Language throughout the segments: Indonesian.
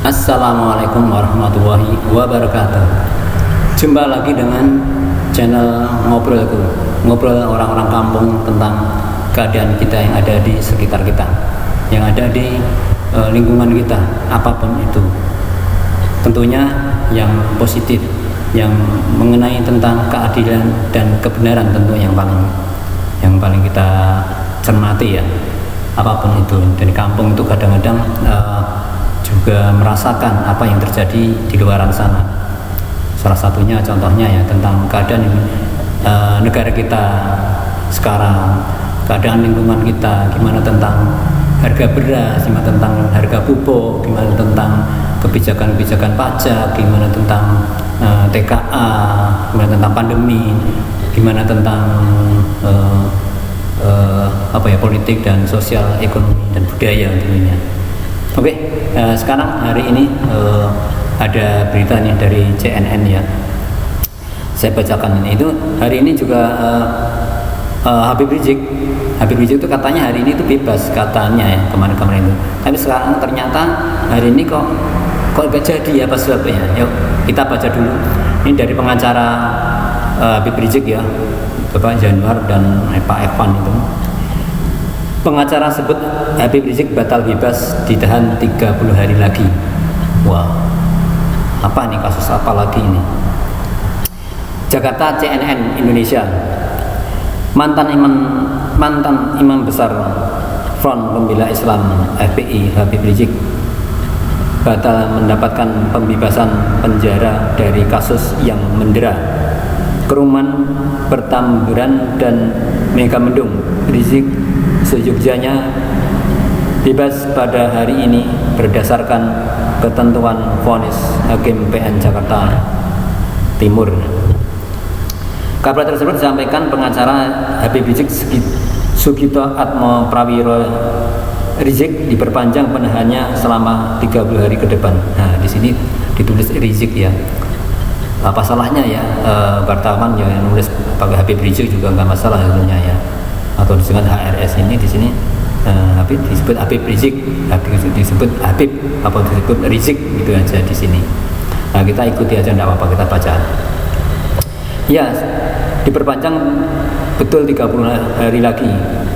Assalamualaikum warahmatullahi wabarakatuh. Jumpa lagi dengan channel Ngobrol orang-orang kampung tentang keadaan kita yang ada di sekitar kita, yang ada di lingkungan kita, apapun itu. Tentunya yang positif, yang mengenai tentang keadilan dan kebenaran, tentu yang paling kita cermati ya. Apapun itu, dari kampung itu kadang-kadang juga merasakan apa yang terjadi di luar sana. Salah satunya contohnya ya tentang keadaan negara kita sekarang, keadaan lingkungan kita, gimana tentang harga beras, gimana tentang harga pupuk, gimana tentang kebijakan-kebijakan pajak, gimana tentang TKA, gimana tentang pandemi, gimana tentang politik dan sosial, ekonomi dan budaya tentunya. Oke, sekarang hari ini ada berita nih dari CNN ya. Saya bacakan ini. Itu hari ini juga Habib Rizik itu katanya hari ini itu bebas katanya ya, kemarin itu. Tapi sekarang ternyata hari ini kok gak jadi, apa sebabnya? Yuk kita baca dulu. Ini dari pengacara Habib Rizik ya, Bapak Januar dan Pak Evan itu. Pengacara sebut Habib Rizik batal bebas, ditahan 30 hari lagi. Wah, apa nih, kasus apa lagi ini? Jakarta, CNN Indonesia. Mantan imam besar Front Pembela Islam FPI Habib Rizik batal mendapatkan pembebasan penjara dari kasus yang mendera kerumunan Petamburan dan Megamendung. Rizik seyogyanya bebas pada hari ini berdasarkan ketentuan vonis Hakim PN Jakarta Timur. Kabar tersebut disampaikan pengacara Habib Rizik Sugito Atmo Prawiro. Rizik diperpanjang penahanannya selama 30 hari ke depan. Nah, di sini ditulis Rizik ya. Apa salahnya ya wartawan yang nulis pakai Habib Rizik juga nggak masalah sebenarnya ya. Atau disebut HRS ini di sini Habib disebut Habib Rizik, disebut Habib apa disebut Rizik gitu aja di sini. Nah, kita ikuti aja, enggak apa-apa, kita baca. Ya, diperpanjang betul 30 hari lagi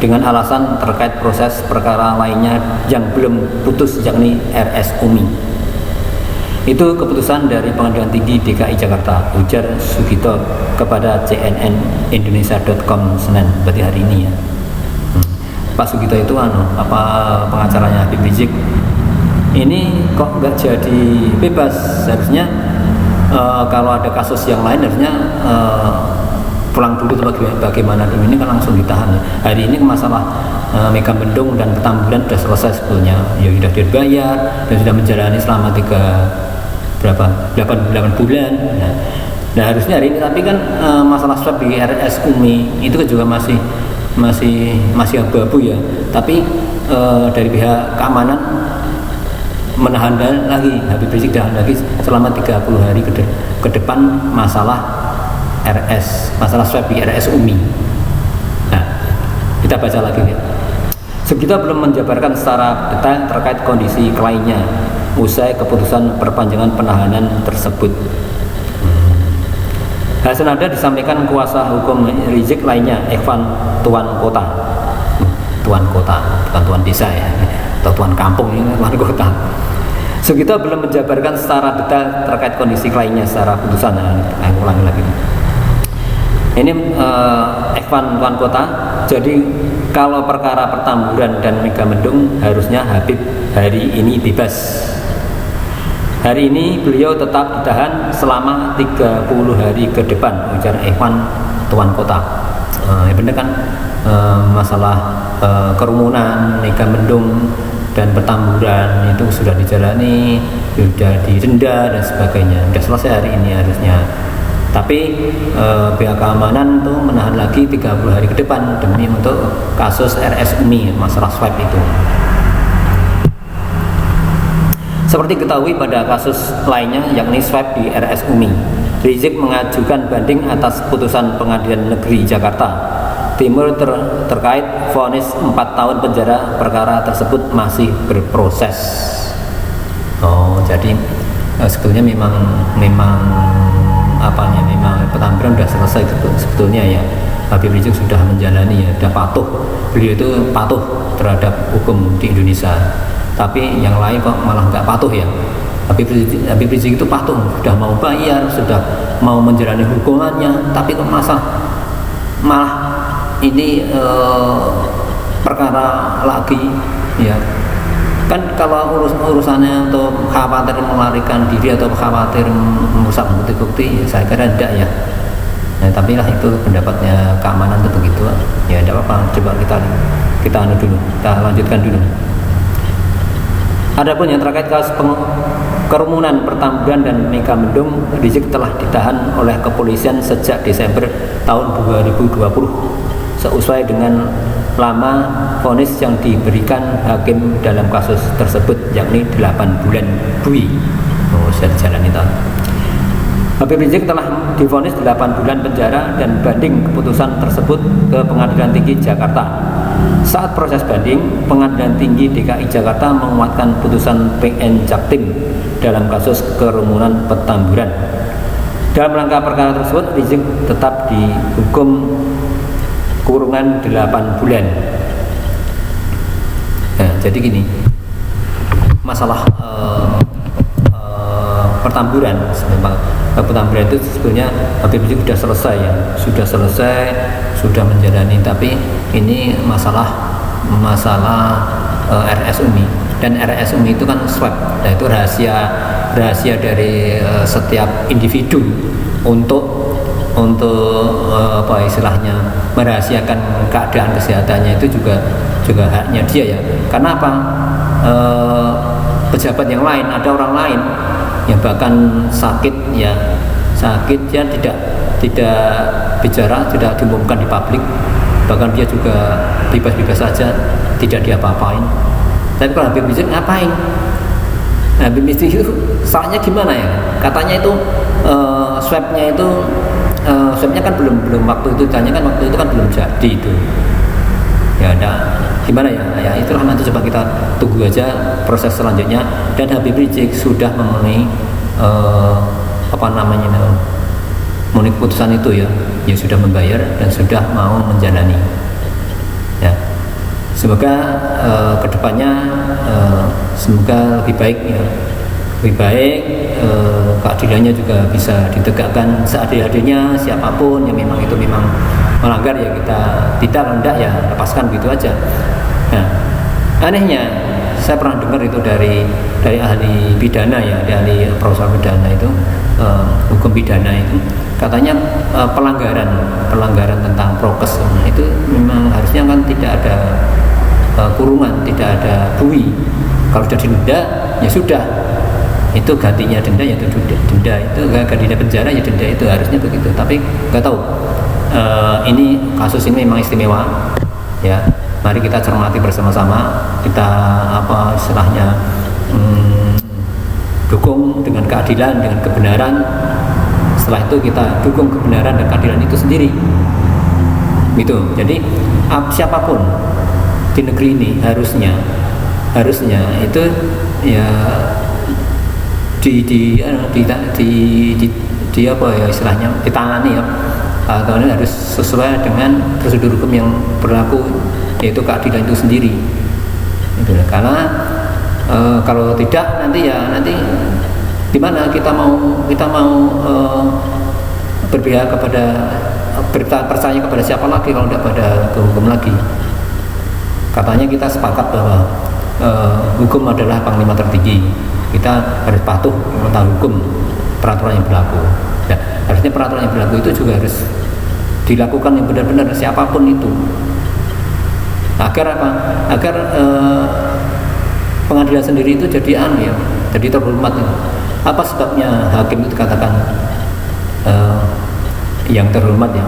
dengan alasan terkait proses perkara lainnya yang belum putus, yakni RS Umi. Itu keputusan dari Pengadilan Tinggi DKI Jakarta, ujar Sugito kepada CNN Indonesia.com Senin, berarti hari ini ya. Pak Sugito itu pengacaranya Habib Rizik ini kok nggak jadi bebas? Seharusnya kalau ada kasus yang lain harusnya pulang dulu atau bagaimana dulu, ini kan langsung ditahan. Hari ini masalah Megamendung dan Petamburan sudah selesai sebetulnya, ya sudah dibayar dan sudah menjalani selama 8 bulan. Nah, harusnya hari ini, tapi kan masalah swab di RS Umi itu kan juga masih abu-abu ya. Tapi dari pihak keamanan menahan lagi Habib Rizik, tahan lagi selama 30 hari ke depan masalah masalah swab di RS Umi. Nah, kita baca lagi ya. Sugito belum menjabarkan secara detail terkait kondisi kliennya usai keputusan perpanjangan penahanan tersebut. Hal senada disampaikan kuasa hukum Rizik lainnya, Evan Tuan Kota, bukan tuan desa ya, atau tuan kampung, ini tuan kota. Sugito belum menjabarkan secara detail terkait kondisi kliennya secara putusan. Saya ulangi lagi. Ini Evan Tuan Kota. Jadi kalau perkara Petamburan dan Megamendung harusnya Habib hari ini bebas. Hari ini beliau tetap ditahan selama 30 hari ke depan, ujar Evan Tuan Kota. Ya benar kan, masalah kerumunan Megamendung dan Petamburan itu sudah dijalani, sudah didenda dan sebagainya, sudah selesai hari ini harusnya. Tapi pihak keamanan tuh menahan lagi 30 hari ke depan demi untuk kasus RS Umi, masalah swab itu. Seperti ketahui pada kasus lainnya yakni swab di RS Umi, Rizik mengajukan banding atas putusan Pengadilan Negeri Jakarta Timur terkait vonis 4 tahun penjara. Perkara tersebut masih berproses. Oh, jadi sebetulnya memang Petamburan sudah selesai sebetulnya ya. Habib Rizik sudah menjalani ya, sudah patuh. Beliau itu patuh terhadap hukum di Indonesia. Tapi yang lain kok malah nggak patuh ya. Habib Rizik itu patuh, sudah mau bayar, sudah mau menjalani hukumannya, tapi kok malah ini perkara lagi ya. Kan kalau urusannya untuk khawatir melarikan diri atau khawatir merusak bukti-bukti ya saya kira tidak ya. Nah, tapi lah itu pendapatnya keamanan itu begitu ya, tidak apa-apa. Coba kita lanjutkan dulu. Adapun yang terkait kasus kerumunan Pertamburan dan Megamendung, Rizik telah ditahan oleh kepolisian sejak Desember tahun 2020 sesuai dengan lama vonis yang diberikan hakim dalam kasus tersebut, yakni 8 bulan bui. Sudah jalan itu. Habib Rizik telah divonis 8 bulan penjara dan banding keputusan tersebut ke Pengadilan Tinggi Jakarta. Saat proses banding, Pengadilan Tinggi DKI Jakarta menguatkan putusan PN Jaktim dalam kasus kerumunan Petamburan. Dalam rangka perkara tersebut, Rizik tetap dihukum kurungan 8 bulan. Nah, jadi gini, masalah Petamburan itu sebetulnya Habib Rizik sudah selesai, sudah menjalani, tapi ini masalah RSUMI, dan RSUMI itu kan swab, nah itu rahasia dari setiap individu untuk apa istilahnya merahasiakan keadaan kesehatannya, itu juga haknya dia ya. Karena apa? Pejabat yang lain, ada orang lain yang bahkan sakit ya tidak bicara, tidak diumumkan di publik, bahkan dia juga bebas-bebas saja, tidak diapa-apain. Tapi kalau Habib Rizik ngapain? Habib Rizik itu salahnya gimana ya? Katanya itu swabnya kan belum waktu itu kan belum jadi itu. Ya ada gimana ya itulah, nanti coba kita tunggu aja proses selanjutnya. Dan Habib Rizik sudah memenuhi memenuhi keputusan itu ya sudah membayar dan sudah mau menjalani ya. Semoga kedepannya semoga lebih baik ya, keadilannya juga bisa ditegakkan seadil-adilnya. Siapapun yang memang melanggar ya kita tidak rendah ya lepaskan gitu aja. Nah, anehnya saya pernah dengar itu dari ahli pidana ya, dari ahli profesor pidana itu, hukum pidana itu katanya pelanggaran tentang prokes itu memang harusnya kan tidak ada kurungan, tidak ada bui. Kalau sudah denda ya sudah, itu gantinya denda ya denda, itu gantinya penjara ya denda, itu harusnya begitu. Tapi nggak tahu, ini kasus ini memang istimewa ya. Mari kita cermati bersama-sama, kita dukung dengan keadilan, dengan kebenaran. Setelah itu kita dukung kebenaran dan keadilan itu sendiri gitu. Jadi siapapun di negeri ini harusnya itu ya ditangani ya, atau harus sesuai dengan prosedur hukum yang berlaku, yaitu keadilan itu sendiri. Karena kalau tidak nanti gimana kita mau berpihak percaya kepada siapa lagi kalau tidak pada hukum lagi. Katanya kita sepakat bahwa hukum adalah panglima tertinggi, kita harus patuh tentang hukum, peraturan yang berlaku. Ya, harusnya peraturan yang berlaku itu juga harus dilakukan yang benar-benar siapapun itu. Agar pengadilan sendiri itu jadi jadi terhormat. Apa sebabnya hakim itu dikatakan yang terhormat ya,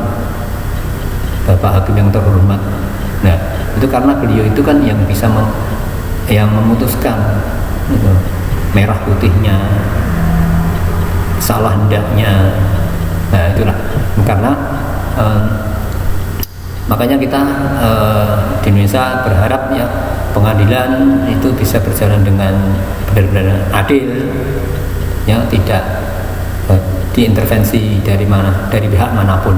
Bapak Hakim yang terhormat? Nah, itu karena beliau itu kan yang bisa yang memutuskan gitu, merah putihnya, salah hendaknya. Nah itulah karena makanya kita di Indonesia berharap ya pengadilan itu bisa berjalan dengan benar-benar adil, ya, tidak diintervensi dari pihak manapun.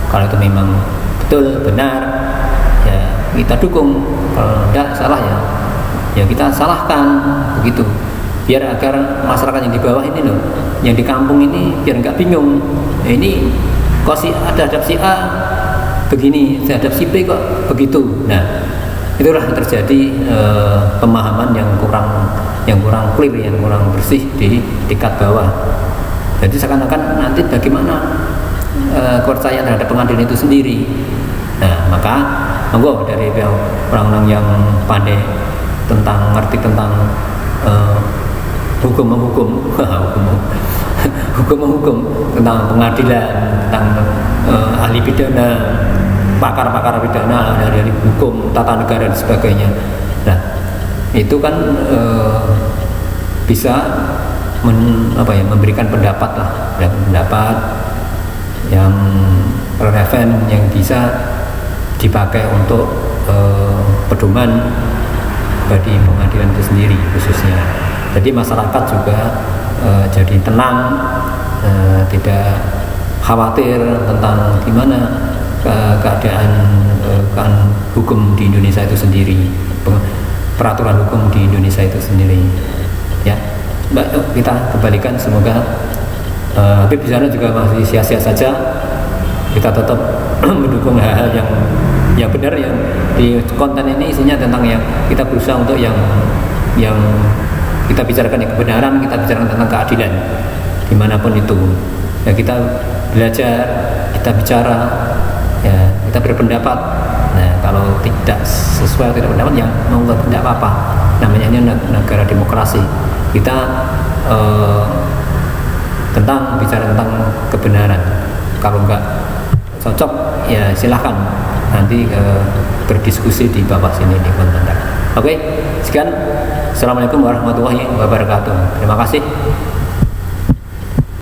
Kalau itu memang betul benar, ya kita dukung. Kalau tidak salah, ya kita salahkan, begitu. Biar agar masyarakat yang di bawah ini loh, yang di kampung ini biar nggak bingung. Ini kok ada si A begini, terhadap si B kok begitu. Nah, itulah terjadi pemahaman yang kurang clear, yang kurang bersih di tingkat bawah. Jadi seakan-akan nanti bagaimana kepercayaan terhadap pengadilan itu sendiri. Nah, maka monggo dari orang-orang yang pandai ngerti tentang hukum tentang pengadilan, tentang ahli pidana, pakar-pakar pidana, dari hukum tata negara dan sebagainya. Nah, itu kan bisa memberikan pendapat yang relevan, yang bisa dipakai untuk pedoman bagi pengadilan itu sendiri khususnya. Jadi masyarakat juga jadi tenang, tidak khawatir tentang gimana keadaan hukum di Indonesia itu sendiri, peraturan hukum di Indonesia itu sendiri. Ya, Mbak, kita kembalikan, semoga Habib di sana juga masih sia-sia saja. Kita tetap mendukung hal-hal yang benar, yang di konten ini isinya tentang yang kita berusaha untuk yang kita bicarakan yang kebenaran, kita bicarakan tentang keadilan dimanapun itu. Ya, kita belajar, kita bicara, ya, kita berpendapat. Nah, kalau tidak sesuai, tidak pendapat, ya monggo, tidak apa-apa. Namanya ini negara demokrasi. Kita bicara tentang kebenaran. Kalau enggak cocok, ya silahkan nanti berdiskusi di bawah sini di komentar. Oke, sekian. Assalamualaikum warahmatullahi wabarakatuh. Terima kasih.